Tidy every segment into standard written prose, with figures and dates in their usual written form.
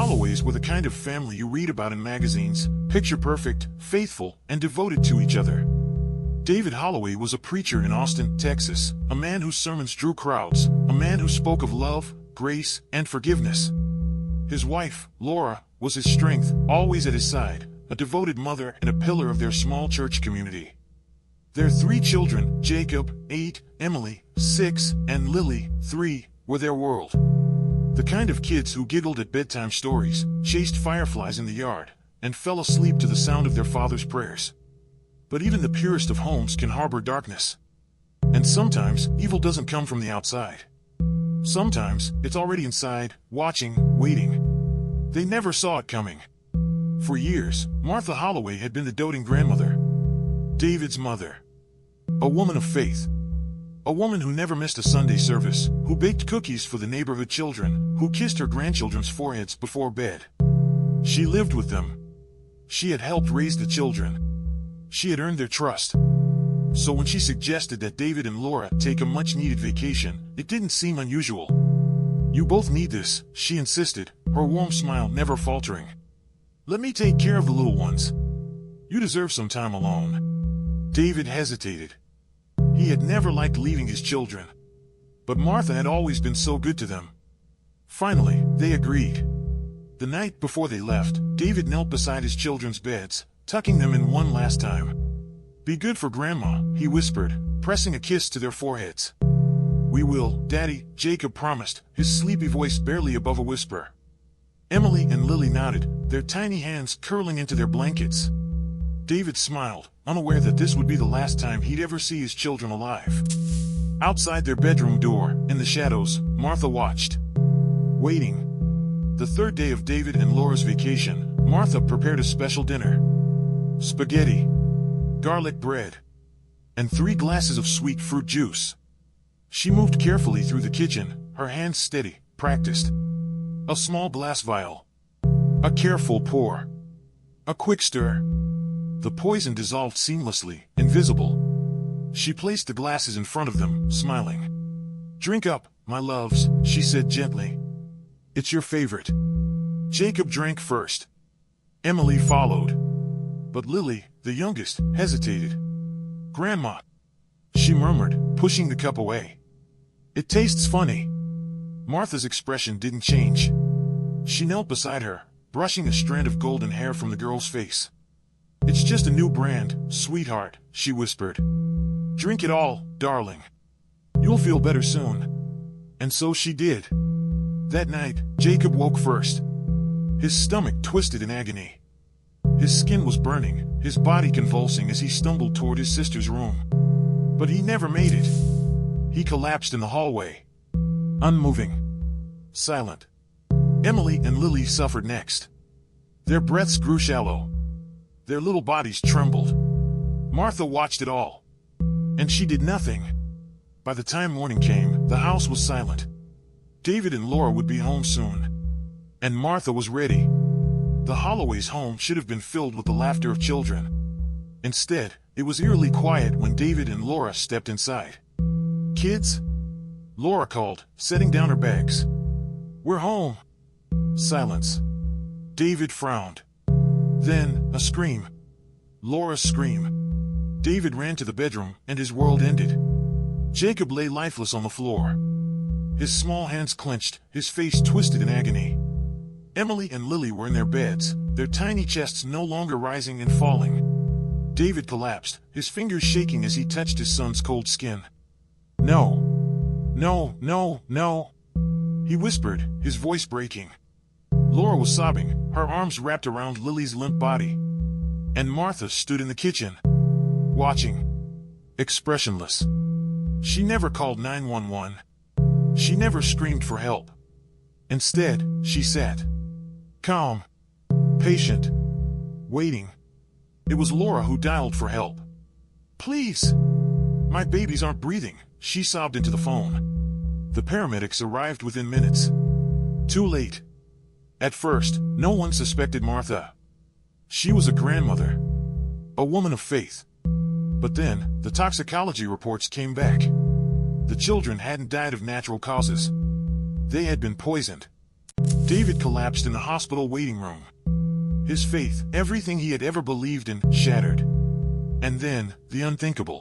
Holloways were the kind of family you read about in magazines, picture-perfect, faithful, and devoted to each other. David Holloway was a preacher in Austin, Texas, a man whose sermons drew crowds, a man who spoke of love, grace, and forgiveness. His wife, Laura, was his strength, always at his side, a devoted mother and a pillar of their small church community. Their 3 children, Jacob, 8, Emily, 6, and Lily, 3, were their world. The kind of kids who giggled at bedtime stories, chased fireflies in the yard, and fell asleep to the sound of their father's prayers. But even the purest of homes can harbor darkness. And sometimes, evil doesn't come from the outside. Sometimes, it's already inside, watching, waiting. They never saw it coming. For years, Martha Holloway had been the doting grandmother. David's mother. A woman of faith. A woman who never missed a Sunday service, who baked cookies for the neighborhood children, who kissed her grandchildren's foreheads before bed. She lived with them. She had helped raise the children. She had earned their trust. So when she suggested that David and Laura take a much-needed vacation, it didn't seem unusual. "You both need this," she insisted, her warm smile never faltering. "Let me take care of the little ones. You deserve some time alone." David hesitated. He had never liked leaving his children. But Martha had always been so good to them. Finally, they agreed. The night before they left, David knelt beside his children's beds, tucking them in one last time. "Be good for Grandma," he whispered, pressing a kiss to their foreheads. "We will, Daddy," Jacob promised, his sleepy voice barely above a whisper. Emily and Lily nodded, their tiny hands curling into their blankets. David smiled, unaware that this would be the last time he'd ever see his children alive. Outside their bedroom door, in the shadows, Martha watched. Waiting. The 3rd day of David and Laura's vacation, Martha prepared a special dinner. Spaghetti, garlic bread, and 3 glasses of sweet fruit juice. She moved carefully through the kitchen, her hands steady, practiced. A small glass vial. A careful pour. A quick stir. The poison dissolved seamlessly, invisible. She placed the glasses in front of them, smiling. "Drink up, my loves," she said gently. "It's your favorite." Jacob drank first. Emily followed. But Lily, the youngest, hesitated. "Grandma," she murmured, pushing the cup away. "It tastes funny." Martha's expression didn't change. She knelt beside her, brushing a strand of golden hair from the girl's face. "It's just a new brand, sweetheart," she whispered. "Drink it all, darling. You'll feel better soon." And so she did. That night, Jacob woke first. His stomach twisted in agony. His skin was burning, his body convulsing as he stumbled toward his sister's room. But he never made it. He collapsed in the hallway. Unmoving. Silent. Emily and Lily suffered next. Their breaths grew shallow. Their little bodies trembled. Martha watched it all. And she did nothing. By the time morning came, the house was silent. David and Laura would be home soon. And Martha was ready. The Holloway's home should have been filled with the laughter of children. Instead, it was eerily quiet when David and Laura stepped inside. "Kids?" Laura called, setting down her bags. "We're home." Silence. David frowned. Then, a scream. Laura's scream. David ran to the bedroom, and his world ended. Jacob lay lifeless on the floor. His small hands clenched, his face twisted in agony. Emily and Lily were in their beds, their tiny chests no longer rising and falling. David collapsed, his fingers shaking as he touched his son's cold skin. "No. No, no, no," he whispered, his voice breaking. Laura was sobbing, her arms wrapped around Lily's limp body. And Martha stood in the kitchen, watching, expressionless. She never called 911. She never screamed for help. Instead, she sat, calm, patient, waiting. It was Laura who dialed for help. "Please! My babies aren't breathing," she sobbed into the phone. The paramedics arrived within minutes. Too late. At first, no one suspected Martha. She was a grandmother, a woman of faith. But then, the toxicology reports came back. The children hadn't died of natural causes. They had been poisoned. David collapsed in the hospital waiting room. His faith, everything he had ever believed in, shattered. And then, the unthinkable.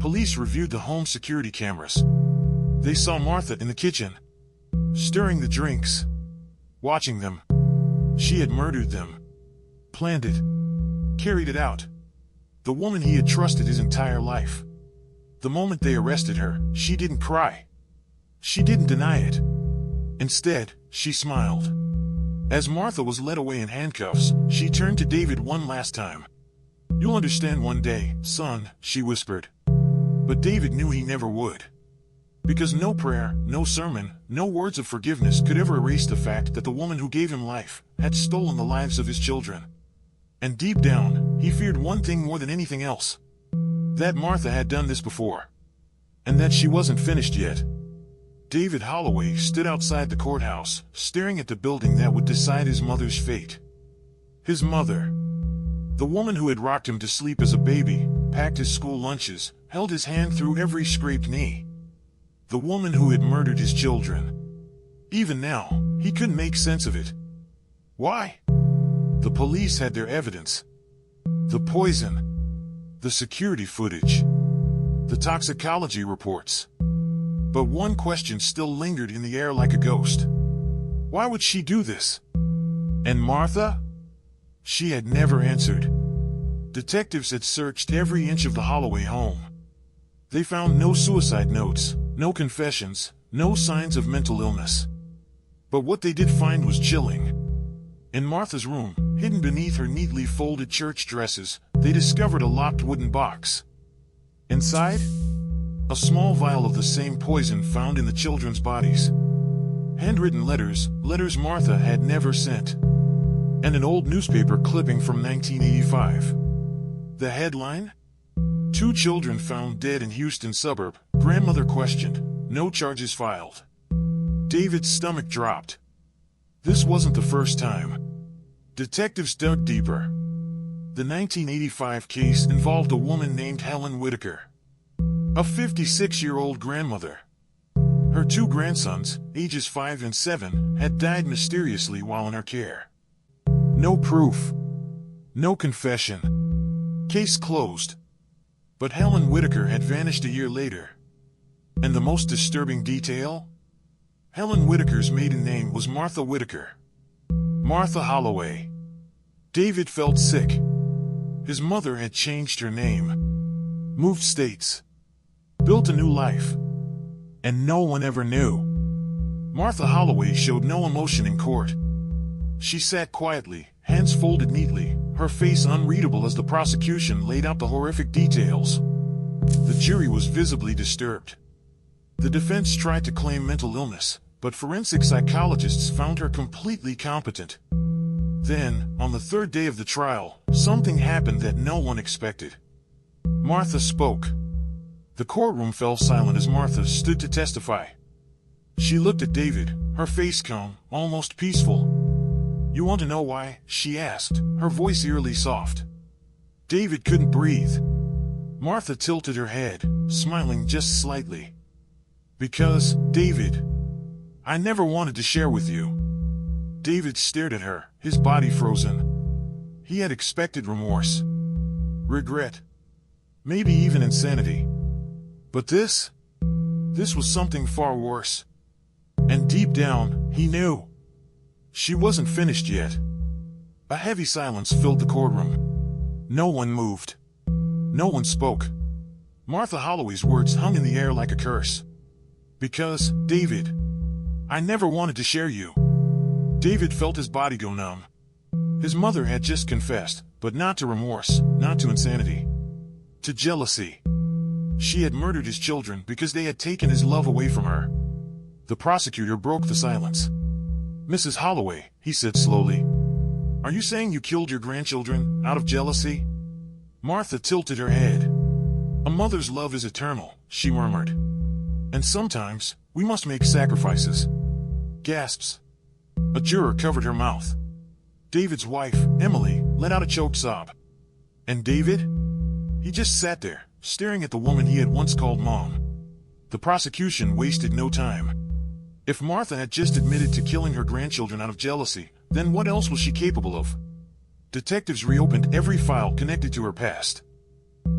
Police reviewed the home security cameras. They saw Martha in the kitchen, stirring the drinks, watching them. She had murdered them. Planned it. Carried it out. The woman he had trusted his entire life. The moment they arrested her, she didn't cry. She didn't deny it. Instead, she smiled. As Martha was led away in handcuffs, she turned to David one last time. "You'll understand one day, son," she whispered. But David knew he never would. Because no prayer, no sermon, no words of forgiveness could ever erase the fact that the woman who gave him life had stolen the lives of his children. And deep down, he feared one thing more than anything else. That Martha had done this before. And that she wasn't finished yet. David Holloway stood outside the courthouse, staring at the building that would decide his mother's fate. His mother. The woman who had rocked him to sleep as a baby, packed his school lunches, held his hand through every scraped knee. The woman who had murdered his children. Even now, he couldn't make sense of it. Why? The police had their evidence. The poison. The security footage. The toxicology reports. But one question still lingered in the air like a ghost. Why would she do this? And Martha? She had never answered. Detectives had searched every inch of the Holloway home. They found no suicide notes, no confessions, no signs of mental illness. But what they did find was chilling. In Martha's room, hidden beneath her neatly folded church dresses, they discovered a locked wooden box. Inside, a small vial of the same poison found in the children's bodies. Handwritten letters, letters Martha had never sent. And an old newspaper clipping from 1985. The headline? 2 children found dead in Houston suburb, grandmother questioned, no charges filed. David's stomach dropped. This wasn't the first time. Detectives dug deeper. The 1985 case involved a woman named Helen Whitaker. A 56-year-old grandmother. Her 2 grandsons, ages 5 and 7, had died mysteriously while in her care. No proof. No confession. Case closed. But Helen Whitaker had vanished a year later. And the most disturbing detail? Helen Whitaker's maiden name was Martha Whitaker. Martha Holloway. David felt sick. His mother had changed her name. Moved states. Built a new life. And no one ever knew. Martha Holloway showed no emotion in court. She sat quietly, hands folded neatly, her face unreadable as the prosecution laid out the horrific details. The jury was visibly disturbed. The defense tried to claim mental illness, but forensic psychologists found her completely competent. Then, on the 3rd day of the trial, something happened that no one expected. Martha spoke. The courtroom fell silent as Martha stood to testify. She looked at David, her face calm, almost peaceful. "You want to know why?" she asked, her voice eerily soft. David couldn't breathe. Martha tilted her head, smiling just slightly. "Because, David, I never wanted to share with you." David stared at her, his body frozen. He had expected remorse. Regret. Maybe even insanity. But this was something far worse. And deep down, he knew. She wasn't finished yet. A heavy silence filled the courtroom. No one moved. No one spoke. Martha Holloway's words hung in the air like a curse. "Because, David, I never wanted to share you." David felt his body go numb. His mother had just confessed, but not to remorse, not to insanity. To jealousy. She had murdered his children because they had taken his love away from her. The prosecutor broke the silence. "Mrs. Holloway," he said slowly, "are you saying you killed your grandchildren out of jealousy?" Martha tilted her head. "A mother's love is eternal," she murmured. "And sometimes, we must make sacrifices." Gasps. A juror covered her mouth. David's wife, Emily, let out a choked sob. And David? He just sat there, staring at the woman he had once called Mom. The prosecution wasted no time. If Martha had just admitted to killing her grandchildren out of jealousy, then what else was she capable of? Detectives reopened every file connected to her past.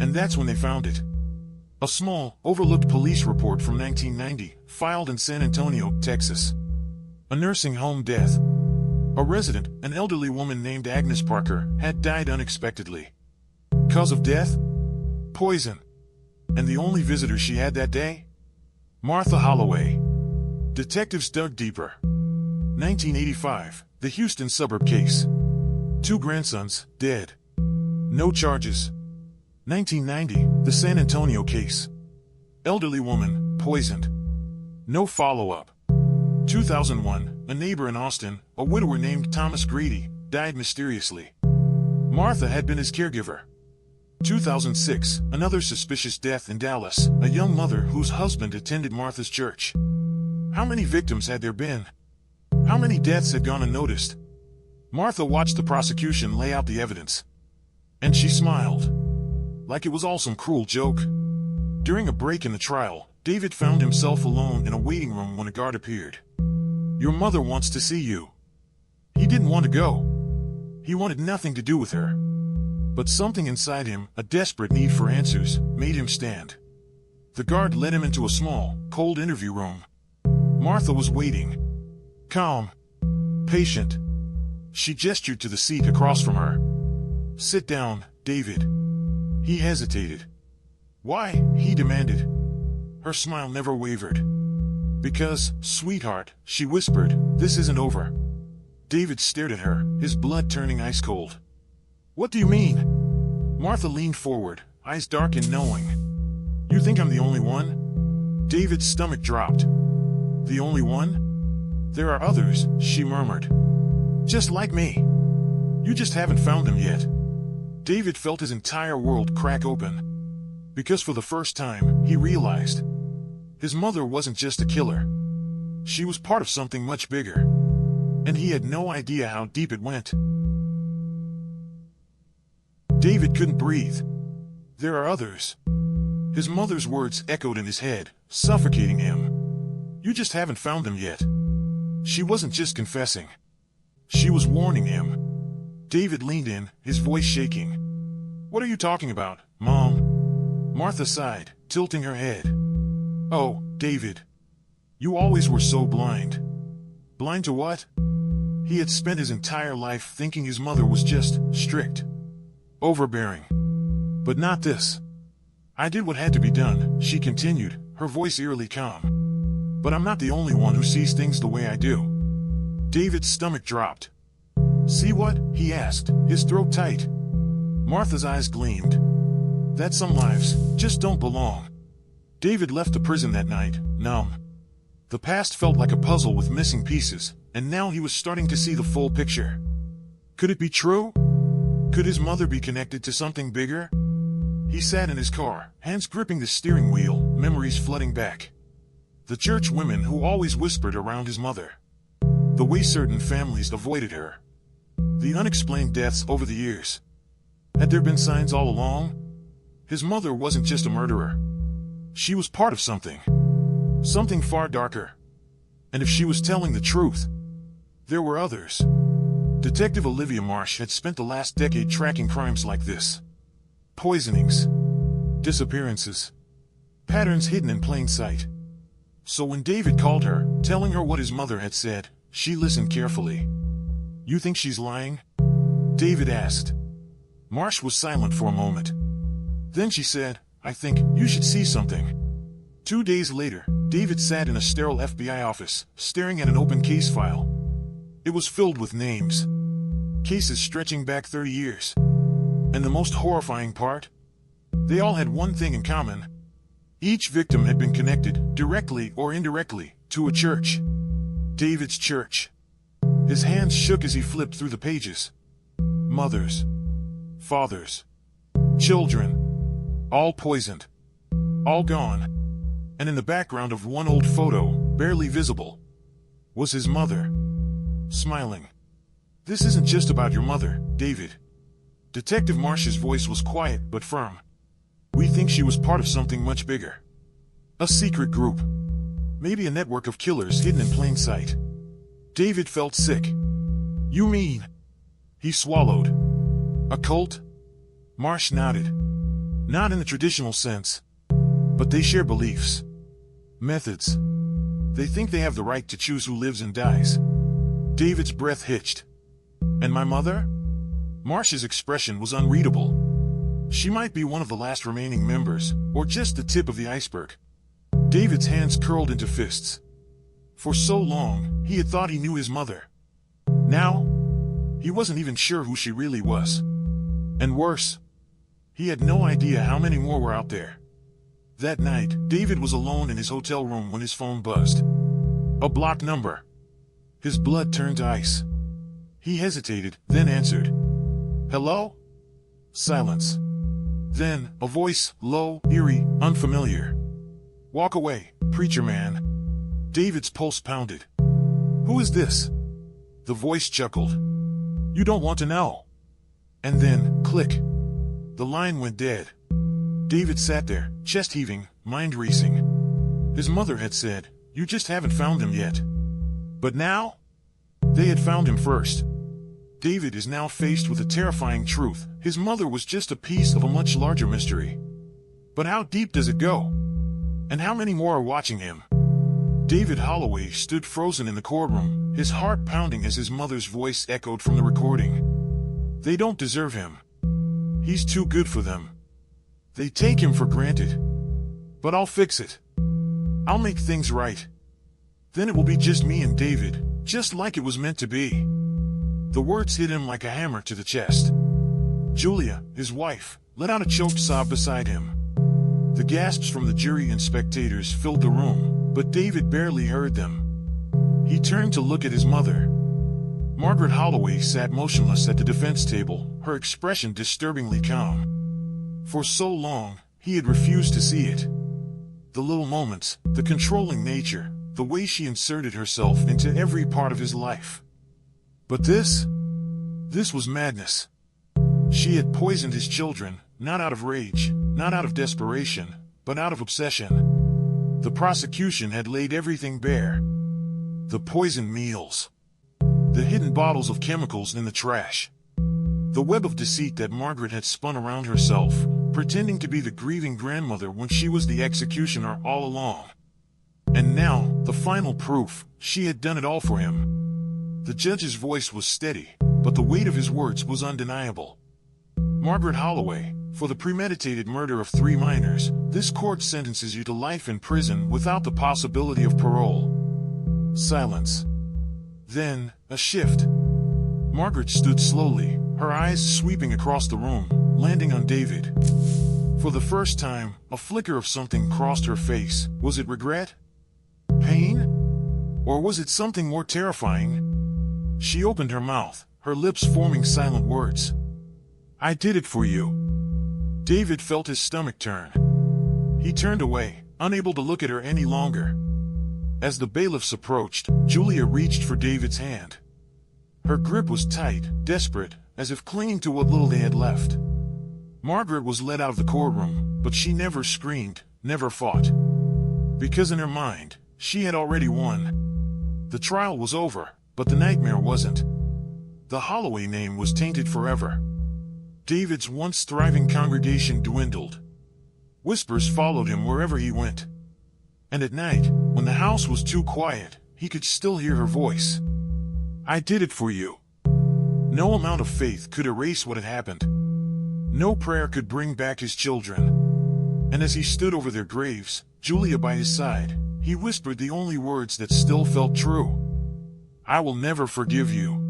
And that's when they found it. A small, overlooked police report from 1990, filed in San Antonio, Texas. A nursing home death. A resident, an elderly woman named Agnes Parker, had died unexpectedly. Cause of death? Poison. And the only visitor she had that day? Martha Holloway. Detectives dug deeper. 1985, the Houston suburb case. 2 grandsons, dead. No charges. 1990, the San Antonio case. Elderly woman, poisoned. No follow-up. 2001, a neighbor in Austin, a widower named Thomas Grady, died mysteriously. Martha had been his caregiver. 2006, another suspicious death in Dallas, a young mother whose husband attended Martha's church. How many victims had there been? How many deaths had gone unnoticed? Martha watched the prosecution lay out the evidence. And she smiled. Like it was all some cruel joke. During a break in the trial, David found himself alone in a waiting room when a guard appeared. "Your mother wants to see you." He didn't want to go. He wanted nothing to do with her. But something inside him, a desperate need for answers, made him stand. The guard led him into a small, cold interview room. Martha was waiting. Calm. Patient. She gestured to the seat across from her. "Sit down, David." He hesitated. "Why?" he demanded. Her smile never wavered. "Because, sweetheart," she whispered, "this isn't over." David stared at her, his blood turning ice cold. "What do you mean?" Martha leaned forward, eyes dark and knowing. "You think I'm the only one?" David's stomach dropped. "The only one? There are others," she murmured. "Just like me. You just haven't found them yet." David felt his entire world crack open. Because for the first time, he realized his mother wasn't just a killer. She was part of something much bigger. And he had no idea how deep it went. David couldn't breathe. "There are others." His mother's words echoed in his head, suffocating him. "You just haven't found them yet." She wasn't just confessing. She was warning him. David leaned in, his voice shaking. "What are you talking about, Mom?" Martha sighed, tilting her head. "Oh, David. You always were so blind." Blind to what? He had spent his entire life thinking his mother was just strict, overbearing. But not this. "I did what had to be done," she continued, her voice eerily calm. "But I'm not the only one who sees things the way I do." David's stomach dropped. "See what?" he asked, his throat tight. Martha's eyes gleamed. "That some lives just don't belong." David left the prison that night, numb. The past felt like a puzzle with missing pieces, and now he was starting to see the full picture. Could it be true? Could his mother be connected to something bigger? He sat in his car, hands gripping the steering wheel, memories flooding back. The church women who always whispered around his mother. The way certain families avoided her. The unexplained deaths over the years. Had there been signs all along? His mother wasn't just a murderer. She was part of something. Something far darker. And if she was telling the truth, there were others. Detective Olivia Marsh had spent the last decade tracking crimes like this. Poisonings. Disappearances. Patterns hidden in plain sight. So when David called her, telling her what his mother had said, she listened carefully. "You think she's lying?" David asked. Marsh was silent for a moment. Then she said, "I think you should see something." 2 days later, David sat in a sterile FBI office, staring at an open case file. It was filled with names. Cases stretching back 30 years. And the most horrifying part? They all had one thing in common. Each victim had been connected, directly or indirectly, to a church. David's church. His hands shook as he flipped through the pages. Mothers. Fathers. Children. All poisoned. All gone. And in the background of one old photo, barely visible, was his mother. Smiling. "This isn't just about your mother, David." Detective Marsh's voice was quiet but firm. "We think she was part of something much bigger. A secret group. Maybe a network of killers hidden in plain sight. David felt sick. You mean? He swallowed. A cult? Marsh nodded. Not in the traditional sense. But they share beliefs. Methods. They think they have the right to choose who lives and dies. David's breath hitched. And my mother? Marsh's expression was unreadable. She might be one of the last remaining members, or just the tip of the iceberg. David's hands curled into fists. For so long, he had thought he knew his mother. Now, he wasn't even sure who she really was. And worse, he had no idea how many more were out there. That night, David was alone in his hotel room when his phone buzzed. A blocked number. His blood turned to ice. He hesitated, then answered. Hello? Silence. Then, a voice, low, eerie, unfamiliar. Walk away, preacher man. David's pulse pounded. Who is this? The voice chuckled. You don't want to know. And then, click. The line went dead. David sat there, chest heaving, mind racing. His mother had said, you just haven't found him yet. But now? They had found him first. David is now faced with a terrifying truth. His mother was just a piece of a much larger mystery. But how deep does it go? And how many more are watching him? David Holloway stood frozen in the courtroom, his heart pounding as his mother's voice echoed from the recording. They don't deserve him. He's too good for them. They take him for granted. But I'll fix it. I'll make things right. Then it will be just me and David, just like it was meant to be. The words hit him like a hammer to the chest. Julia, his wife, let out a choked sob beside him. The gasps from the jury and spectators filled the room, but David barely heard them. He turned to look at his mother. Margaret Holloway sat motionless at the defense table, her expression disturbingly calm. For so long, he had refused to see it. The little moments, the controlling nature, the way she inserted herself into every part of his life. But this was madness. She had poisoned his children, not out of rage, not out of desperation, but out of obsession. The prosecution had laid everything bare. The poisoned meals. The hidden bottles of chemicals in the trash. The web of deceit that Margaret had spun around herself, pretending to be the grieving grandmother when she was the executioner all along. And now, the final proof, she had done it all for him. The judge's voice was steady, but the weight of his words was undeniable. Margaret Holloway, for the premeditated murder of 3 minors, this court sentences you to life in prison without the possibility of parole. Silence. Then, a shift. Margaret stood slowly, her eyes sweeping across the room, landing on David. For the first time, a flicker of something crossed her face. Was it regret? Pain? Or was it something more terrifying? She opened her mouth, her lips forming silent words. I did it for you. David felt his stomach turn. He turned away, unable to look at her any longer. As the bailiffs approached, Julia reached for David's hand. Her grip was tight, desperate, as if clinging to what little they had left. Margaret was led out of the courtroom, but she never screamed, never fought. Because in her mind, she had already won. The trial was over, but the nightmare wasn't. The Holloway name was tainted forever. David's once thriving congregation dwindled. Whispers followed him wherever he went. And at night, when the house was too quiet, he could still hear her voice. I did it for you. No amount of faith could erase what had happened. No prayer could bring back his children. And as he stood over their graves, Julia by his side, he whispered the only words that still felt true. I will never forgive you.